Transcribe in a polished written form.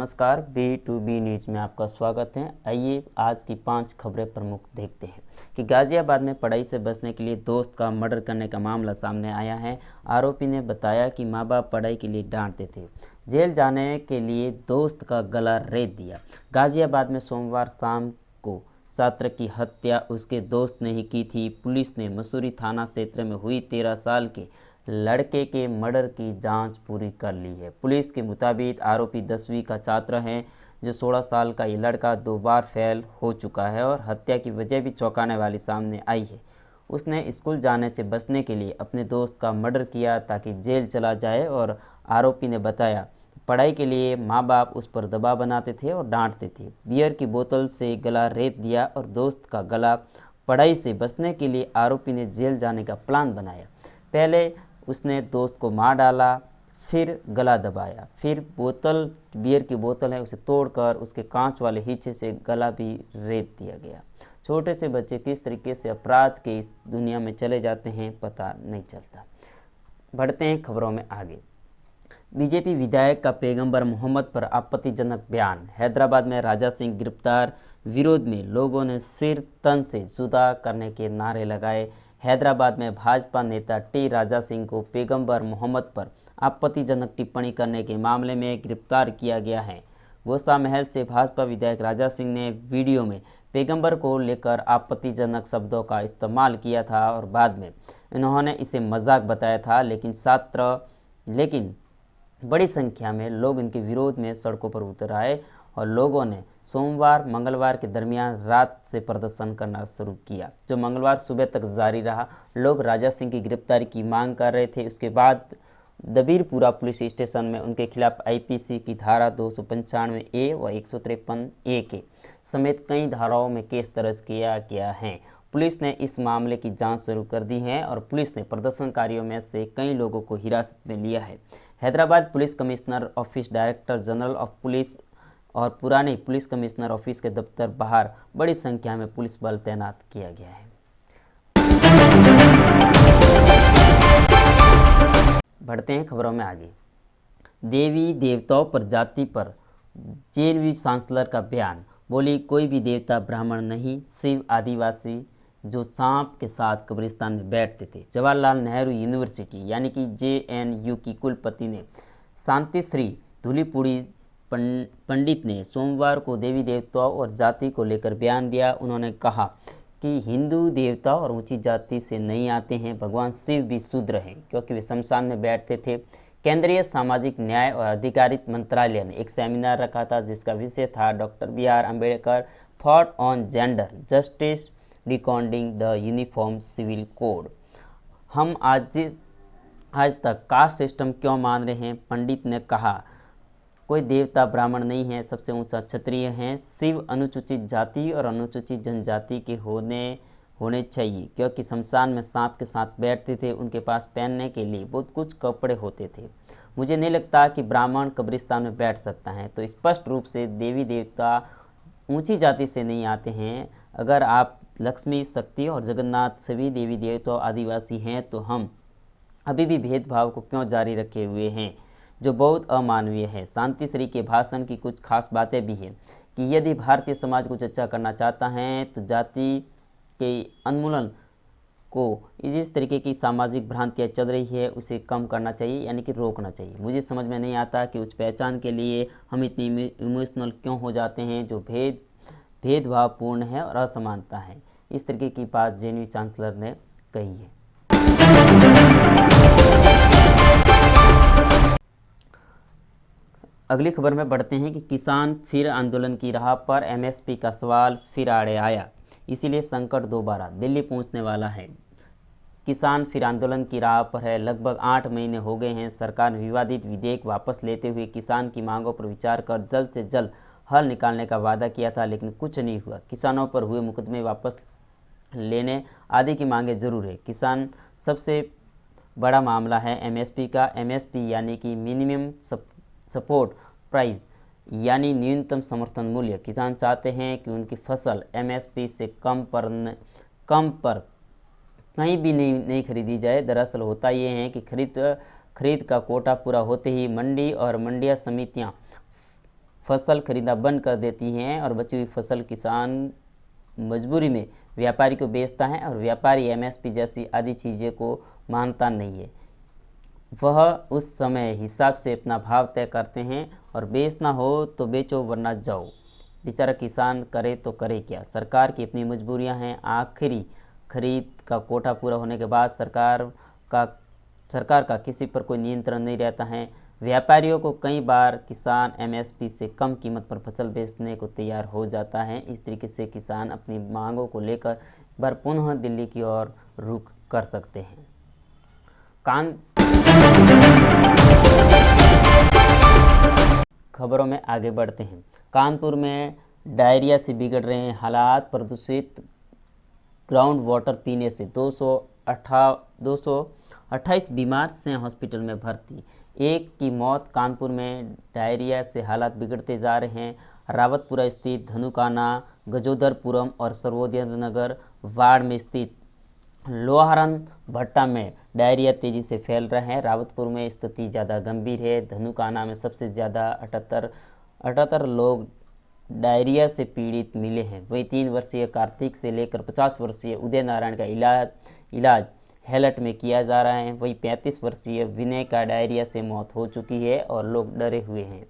नमस्कार, B2B news में आपका स्वागत है। आइए आज की 5 खबरें प्रमुख देखते हैं कि गाजियाबाद में पढ़ाई से बचने के लिए दोस्त का मर्डर करने का मामला सामने आया है। आरोपी ने बताया कि माँ बाप पढ़ाई के लिए डांटते थे, जेल जाने के लिए दोस्त का गला रेत दिया। गाजियाबाद में सोमवार शाम को छात्र की हत्या उसके दोस्त ने ही की थी। पुलिस ने मसूरी थाना क्षेत्र में हुई 13 साल के लड़के के मर्डर की जांच पूरी कर ली है। पुलिस के मुताबिक आरोपी 10वीं का छात्र है। जो 16 साल का ये लड़का 2 बार फेल हो चुका है और हत्या की वजह भी चौंकाने वाली सामने आई है। उसने स्कूल जाने से बचने के लिए अपने दोस्त का मर्डर किया ताकि जेल चला जाए और आरोपी ने बताया पढ़ाई के लिए माँ बाप उस पर दबाव बनाते थे और डांटते थे। बियर की बोतल से गला रेत दिया और दोस्त का गला। पढ़ाई से बचने के लिए आरोपी ने जेल जाने का प्लान बनाया। पहले उसने दोस्त को मार डाला, फिर गला दबाया, फिर बोतल बियर की बोतल है उसे तोड़कर उसके कांच वाले हिस्से से गला भी रेत दिया गया। छोटे से बच्चे किस तरीके से अपराध के इस दुनिया में चले जाते हैं पता नहीं चलता। बढ़ते हैं खबरों में आगे। बीजेपी विधायक का पैगंबर मोहम्मद पर आपत्तिजनक बयान। हैदराबाद में राजा सिंह गिरफ्तार विरोध में लोगों ने सिर तन से जुदा करने के नारे लगाए। हैदराबाद में भाजपा नेता टी राजा सिंह को पैगंबर मोहम्मद पर आपत्तिजनक टिप्पणी करने के मामले में गिरफ्तार किया गया है। गोसा महल से भाजपा विधायक राजा सिंह ने वीडियो में पैगंबर को लेकर आपत्तिजनक शब्दों का इस्तेमाल किया था और बाद में इन्होंने इसे मजाक बताया था, लेकिन बड़ी संख्या में लोग इनके विरोध में सड़कों पर उतर आए और लोगों ने सोमवार मंगलवार के दरमियान रात से प्रदर्शन करना शुरू किया, जो मंगलवार सुबह तक जारी रहा। लोग राजा सिंह की गिरफ्तारी की मांग कर रहे थे। उसके बाद दबीरपुरा पुलिस स्टेशन में उनके खिलाफ आईपीसी की धारा 295A व 153A के समेत कई धाराओं में केस दर्ज किया गया है। पुलिस ने इस मामले की जांच शुरू कर दी है और पुलिस ने प्रदर्शनकारियों में से कई लोगों को हिरासत में लिया है। Hyderabad police commissioner office, director general of police और पुराने पुलिस कमिश्नर ऑफिस के दफ्तर बाहर बड़ी संख्या में पुलिस बल तैनात किया गया है। बढ़ते हैं खबरों में आगे। देवी देवताओं पर जाति पर जेएनयू चांसलर का बयान। बोली कोई भी देवता ब्राह्मण नहीं, शिव आदिवासी जो सांप के साथ कब्रिस्तान में बैठते थे। जवाहरलाल नेहरू यूनिवर्सिटी यानी कि जेएनयू की कुलपति ने शांति श्री धूलीपुड़ी पंडित ने सोमवार को देवी देवताओं और जाति को लेकर बयान दिया। उन्होंने कहा कि हिंदू देवता और ऊंची जाति से नहीं आते हैं। भगवान शिव भी शूद्र हैं क्योंकि वे शमशान में बैठते थे। केंद्रीय सामाजिक न्याय और अधिकारिता मंत्रालय ने एक सेमिनार रखा था जिसका विषय था doctor B R. Ambedkar thought on gender justice recording the uniform civil code. हम आज तक कास्ट सिस्टम क्यों मान रहे हैं? पंडित ने कहा कोई देवता ब्राह्मण नहीं है, सबसे ऊंचा क्षत्रिय हैं। शिव अनुसूचित जाति और अनुसूचित जनजाति के होने चाहिए क्योंकि शमशान में सांप के साथ बैठते थे। उनके पास पहनने के लिए बहुत कुछ कपड़े होते थे। मुझे नहीं लगता कि ब्राह्मण कब्रिस्तान में बैठ सकता है। तो स्पष्ट रूप से देवी देवता ऊंची जाति से नहीं आते हैं। अगर आप लक्ष्मी, शक्ति और जगन्नाथ सभी देवी देवता आदिवासी हैं तो हम अभी भी भेदभाव को क्यों जारी रखे हुए हैं, जो बहुत अमानवीय है। शांति श्री के भाषण की कुछ खास बातें भी हैं कि यदि भारतीय समाज कुछ अच्छा करना चाहता है तो जाति के उन्मूलन को इस तरीके की सामाजिक भ्रांतियाँ चल रही है उसे कम करना चाहिए, यानी कि रोकना चाहिए। मुझे समझ में नहीं आता कि उस पहचान के लिए हम इतनी इमोशनल क्यों हो जाते हैं जो भेदभावपूर्ण है और असमानता है। इस तरीके की बात जेएनयू चांसलर ने कही है। अगली खबर में बढ़ते हैं कि किसान फिर आंदोलन की राह पर। एमएसपी का सवाल फिर आड़े आया, इसीलिए संकट दोबारा दिल्ली पहुंचने वाला है। किसान फिर आंदोलन की राह पर है। लगभग 8 महीने हो गए हैं। सरकार ने विवादित विधेयक वापस लेते हुए किसान की मांगों पर विचार कर जल्द से जल्द हल निकालने का वादा किया था, लेकिन कुछ नहीं हुआ। किसानों पर हुए मुकदमे वापस लेने आदि की मांगें जरूर है। किसान सबसे बड़ा मामला है एमएसपी का। एमएसपी यानी कि मिनिमम सपोर्ट प्राइस यानी न्यूनतम समर्थन मूल्य। किसान चाहते हैं कि उनकी फसल एमएसपी से कम पर कहीं भी नहीं खरीदी जाए। दरअसल होता ये है कि खरीद का कोटा पूरा होते ही मंडी और मंडिया समितियां फसल खरीदना बंद कर देती हैं और बची हुई फसल किसान मजबूरी में व्यापारी को बेचता है और व्यापारी एमएसपी जैसी आदि चीज़ों को मानता नहीं है। वह उस समय हिसाब से अपना भाव तय करते हैं और बेचना हो तो बेचो वरना जाओ। बेचारा किसान करे तो करे क्या, सरकार की अपनी मजबूरियां हैं। आखिरी खरीद का कोटा पूरा होने के बाद सरकार का किसी पर कोई नियंत्रण नहीं रहता है। व्यापारियों को कई बार किसान एमएसपी से कम कीमत पर फसल बेचने को तैयार हो जाता है। इस तरीके से किसान अपनी मांगों को लेकर एक बार पुनः दिल्ली की ओर रुख कर सकते हैं। खबरों में आगे बढ़ते हैं। कानपुर में डायरिया से बिगड़ रहे हैं हालात। प्रदूषित ग्राउंड वाटर पीने से 228 बीमार से हॉस्पिटल में भर्ती। एक की मौत। कानपुर में डायरिया से हालात बिगड़ते जा रहे हैं। रावतपुरा स्थित धनुकाना, गजोदरपुरम और सर्वोदय नगर वार्ड में स्थित लोहारन भट्टा में डायरिया तेजी से फैल रहा है। रावतपुर में स्थिति ज़्यादा गंभीर है। धनुकाना में सबसे ज़्यादा 78 लोग डायरिया से पीड़ित मिले हैं। वहीं 3 वर्षीय कार्तिक से लेकर 50 वर्षीय उदय नारायण का इलाज हेलट में किया जा रहा है। वहीं 35 वर्षीय विनय का डायरिया से मौत हो चुकी है और लोग डरे हुए हैं।